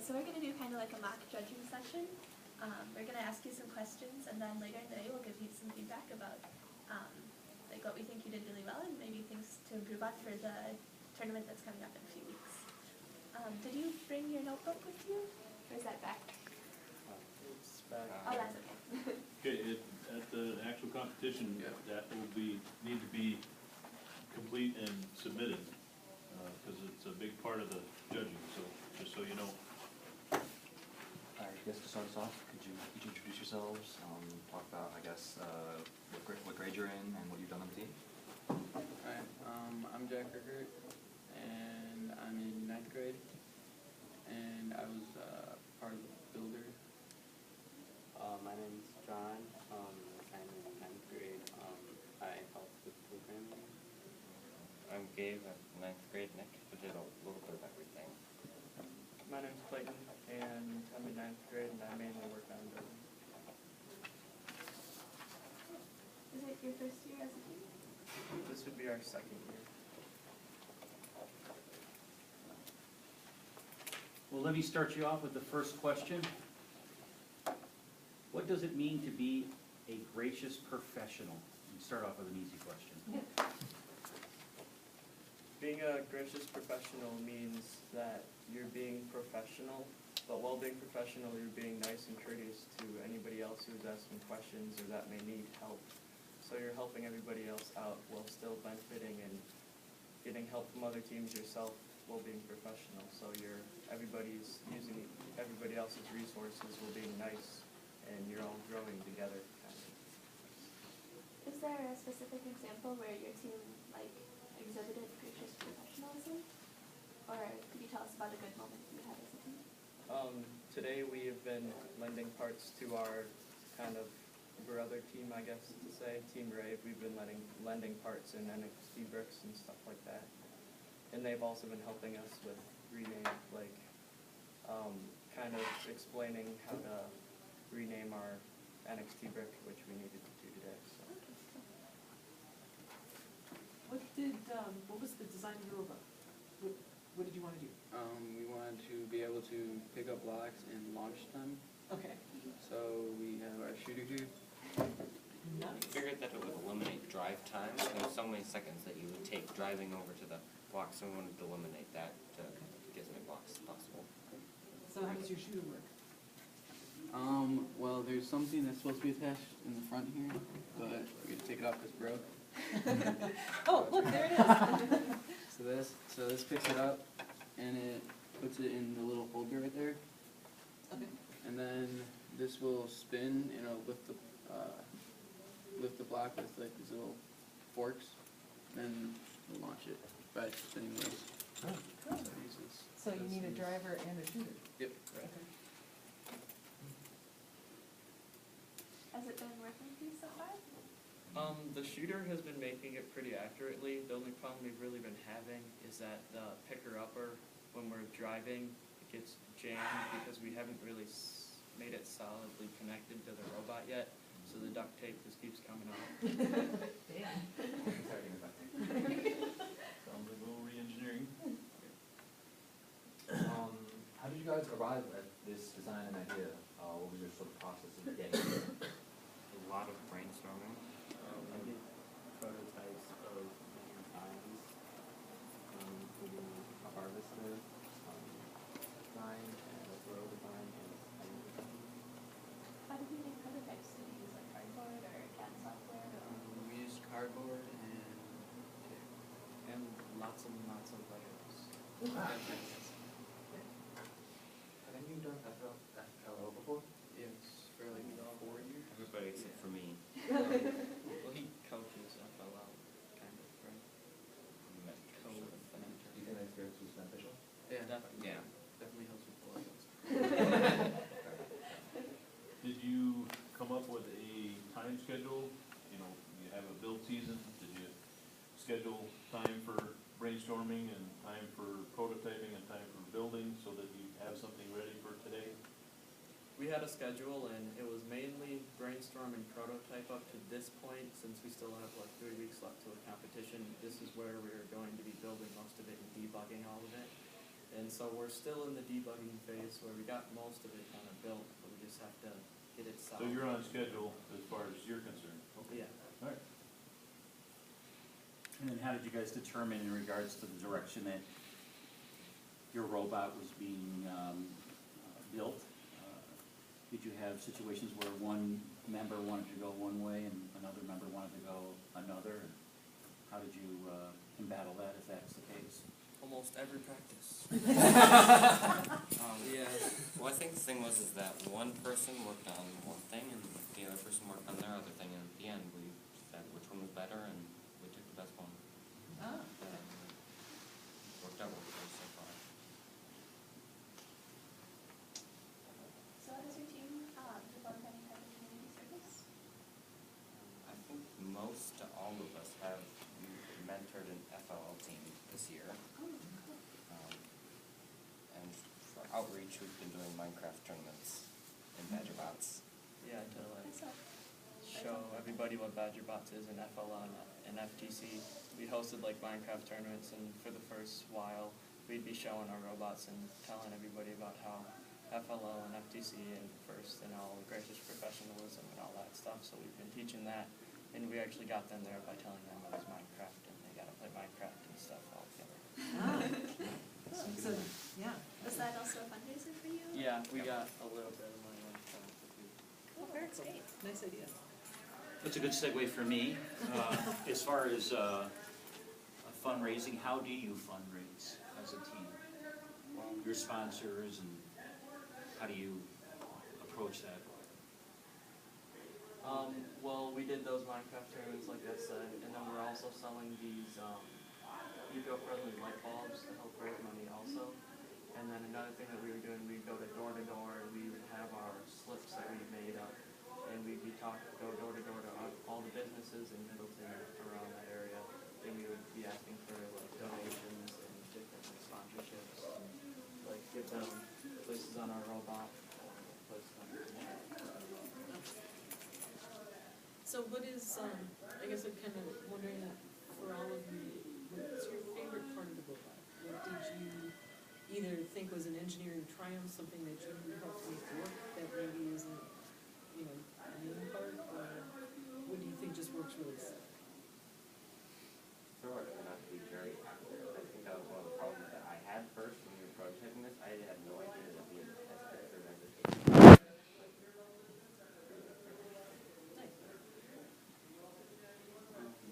so we're going to do kind of like a mock judging session. We're going to ask you some questions, and then later in the day we'll give you some feedback about like what we think you did really well and maybe things to improve on for the tournament that's coming up in a few weeks. Did you bring your notebook with you, or is that back? It's back. Oh, that's okay. Okay, at the actual competition, that will need to be complete and submitted, because it's a big part of the judging, so just so you know. Alright, I guess to start us off, could you each introduce yourselves, talk about, I guess, what grade you're in and what you've done on the team? Alright, I'm Jack Rickert, and I'm in 9th grade, and I was part of the builder. My name's John. I'm in 9th grade. I helped with programming. I'm Gabe. I'm 9th grade. Nick, we did a little bit of everything. My name's Clayton, and I'm in 9th grade, and I mainly work on building. Is it your first year as a team? This would be our second year. Well, let me start you off with the first question. What does it mean to be a gracious professional? You start off with an easy question. Being a gracious professional means that you're being professional, but while being professional, you're being nice and courteous to anybody else who's asking questions or that may need help. So you're helping everybody else out while still benefiting and getting help from other teams yourself while being professional. So everybody's using everybody else's resources while being nice, and you're all growing together. Is there a specific example where your team exhibited gracious professionalism? Or could you tell us about a good moment you had as a team? Today we have been lending parts to our kind of brother team, I guess to say, Team Rave. We've been lending parts in NXT bricks and stuff like that. And they've also been helping us with rename, kind of explaining how to rename our NXT brick, which we needed to do today. So. What was the design of your robot? What did you want to do? We wanted to be able to pick up blocks and launch them. Okay. So we have our shooter here. I figured that it would eliminate drive time. There's so many seconds that you would take driving over to the block, so we wanted to eliminate that to get as many blocks as possible. So how does your shooter work? Well, there's something that's supposed to be attached in the front here, but we had to take it off because it broke. Oh, look, there it is. So this picks it up, and it puts it in the little holder right there. Okay. And then this will spin, and it'll lift the block with these little forks, then we'll launch it by spinning those. Oh, cool. So you need a driver and a shooter? Yep. Okay. Has it been working for you so far? The shooter has been making it pretty accurately. The only problem we've really been having is that the picker-upper, when we're driving, it gets jammed because we haven't really made it solidly connected to the robot yet. So the duct tape just keeps coming off. Damn. Sounds like a little re-engineering. How did you guys arrive at this design and idea? What was your sort of process of getting it? A lot of brainstorming. I did prototypes of different kinds, including a harvester design, and a throw design, and a spider design. How did you make prototypes? Did you use cardboard or CAD software? We used cardboard and lots and lots of Legos. Have any of you done FLO before? it's for like 4 years. Everybody except for me. Well, he coaches FLL, kind of, right? Code Do you think that experience was beneficial? Yeah, Yeah. definitely helps with the Legos. Did you come up with a time schedule? You know, you have a build season. Did you schedule time for brainstorming and time for prototyping and time for building so that you have something ready for today? We had a schedule, and it was mainly brainstorm and prototype up to this point, since we still have 3 weeks left to the competition. This is where we are going to be building most of it and debugging all of it. And so we're still in the debugging phase where we got most of it kind of built, but we just have to get it solved. So you're on schedule as far as you're concerned? Yeah. All right. And then how did you guys determine in regards to the direction that your robot was being built? Did you have situations where one member wanted to go one way and another member wanted to go another? And how did you battle that if that's the case? Almost every practice. Yeah. Well, I think the thing was is that one person worked on one thing and the other person worked on their other thing, and at the end we said which one was better and we took the best one. Ah, Worked out really good so far. So has your team performed any type of community service? I think most all of us have mentored an FLL team this year. And for outreach, we've been doing Minecraft tournaments in BadgerBots. Yeah, to like Good stuff. show everybody what BadgerBots is in FLL and FTC. We hosted like Minecraft tournaments, and for the first while, we'd be showing our robots and telling everybody about how FLL and FTC and first and all gracious professionalism and all that stuff. So we've been teaching that, and we actually got them there by telling them it was Minecraft and they got to play Minecraft and stuff all together. so, yeah. Was that also a fundraiser for you? Yeah, we got a little bit of money on that. Cool, very great. Nice idea. That's a good segue for me. As far as fundraising, how do you fundraise as a team? Your sponsors, and how do you approach that? Well, we did those Minecraft tournaments, like I said, and then we're also selling these eco-friendly light bulbs to help raise money also. And then another thing that we were doing, we'd go to door, and we would have our slips that we made up, and we'd be go door to all the businesses in Middleton around that area, and we would be asking for like donations and different like, sponsorships, and like give them places on our robot, places on our So what is, I guess I'm kind of wondering that for all of you, what's your favorite part of the robot? What did you either think was an engineering triumph, something that you helped make work that maybe isn't, you know, the main part, or what do you think just works really well? Thrower turned out to be very accurate. I think that was one of the problems that I had first when we were prototyping this. I had no idea that we had as accurate as it is.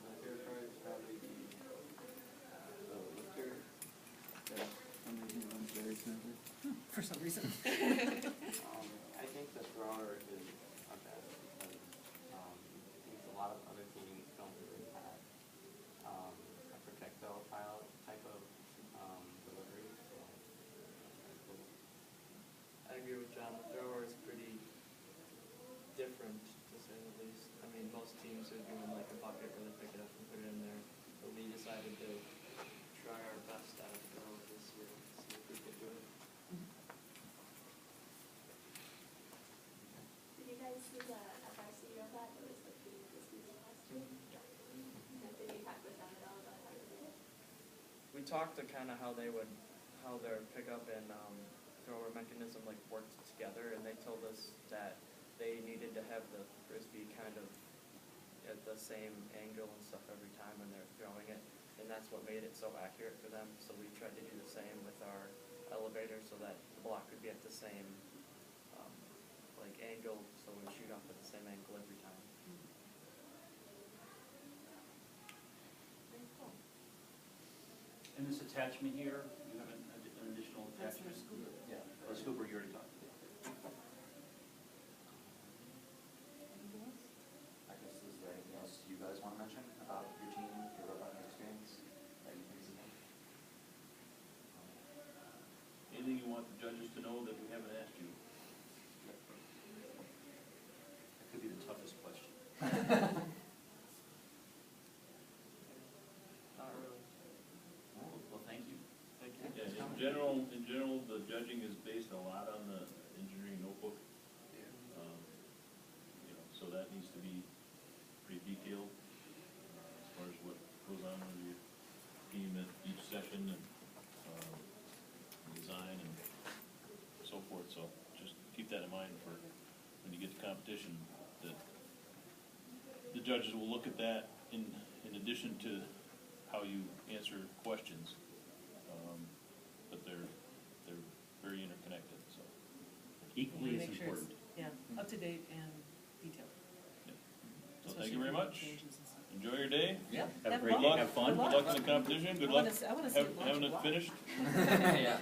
My favorite part is probably the lifter. That for some reason runs very smoothly. For some reason. I think the thrower is our best because I think a lot of other teams don't really have a projectile file type of delivery. So I agree with John. The thrower is pretty different, to say the least. I mean, most teams are doing like a bucket where they pick it up and put it in there. But we decided to try our best at a throw this year, see if we could do it. Did you guys see the FRC robot that was like being distributed last year? And did you talk with them at all about how to do it? We talked to kind of how their pickup and thrower mechanism like worked together, and they told us that they needed to have the frisbee kind of at the same angle and stuff every time when they're throwing it, and that's what made it so accurate for them. So we tried to do the same with our elevator so that the block would be at the same like angle, so we would shoot off at the same angle every time. Very cool. And this attachment here, you have an additional That's attachment? our scooper. Yeah, a scooper you already talked about. Anything else? I guess, is there anything else you guys want to mention about your team, your robotic experience, that you think is important? Anything you want the judges to know that we haven't asked you? That could be the toughest question. Not really. Well, thank you. Thank you. Yeah, in general, the judging is based a lot on the engineering notebook. You know, so that needs to be pretty detailed as far as what goes on with your team at each session, and So just keep that in mind for when you get to competition, that the judges will look at that in addition to how you answer questions. But they're very interconnected, so. Equally as Make sure it's, important. yeah, up to date and detailed. So thank you very much. Changes and stuff. Enjoy your day. Yeah. Have a Have great Good day, luck. have fun. Good luck in the competition. Good luck I wanna see it launch having a it lot. finished. Yeah.